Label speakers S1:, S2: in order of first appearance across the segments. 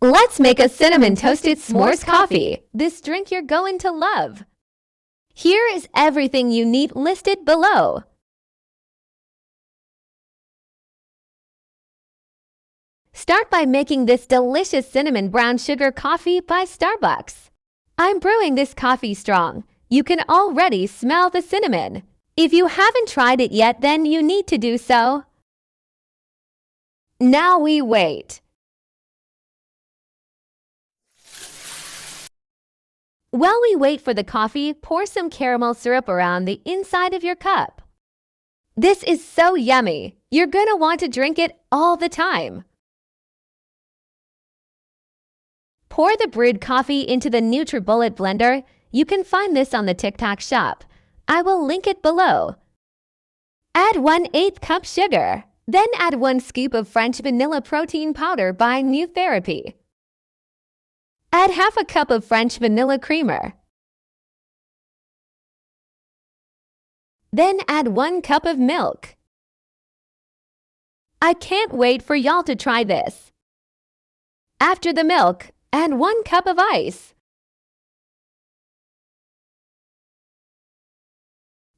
S1: Let's make a cinnamon toasted s'mores coffee. This drink you're going to love. Here is everything you need listed below. Start by making this delicious cinnamon brown sugar coffee by Starbucks. I'm brewing this coffee strong. You can already smell the cinnamon. If you haven't tried it yet, then you need to do so. Now we wait. While we wait for the coffee, pour some caramel syrup around the inside of your cup. This is so yummy. You're gonna want to drink it all the time. Pour the brewed coffee into the NutriBullet blender. You can find this on the TikTok shop. I will link it below. Add 1/8 cup sugar. Then add 1 scoop of French vanilla protein powder by New Therapy. Add half a cup of French vanilla creamer. Then add 1 cup of milk. I can't wait for y'all to try this. After the milk, add 1 cup of ice.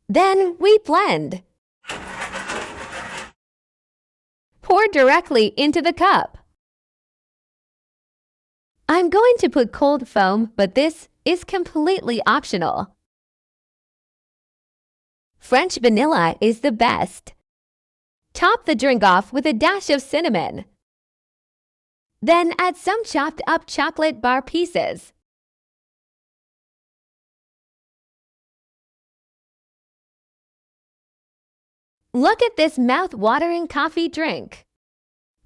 S1: Then we blend. Pour directly into the cup. I'm going to put cold foam, but this is completely optional. French vanilla is the best. Top the drink off with a dash of cinnamon. Then add some chopped up chocolate bar pieces. Look at this mouth-watering coffee drink.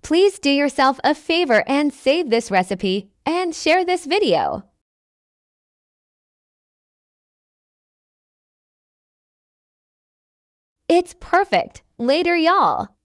S1: Please do yourself a favor and save this recipe and share this video. It's perfect. Later, y'all.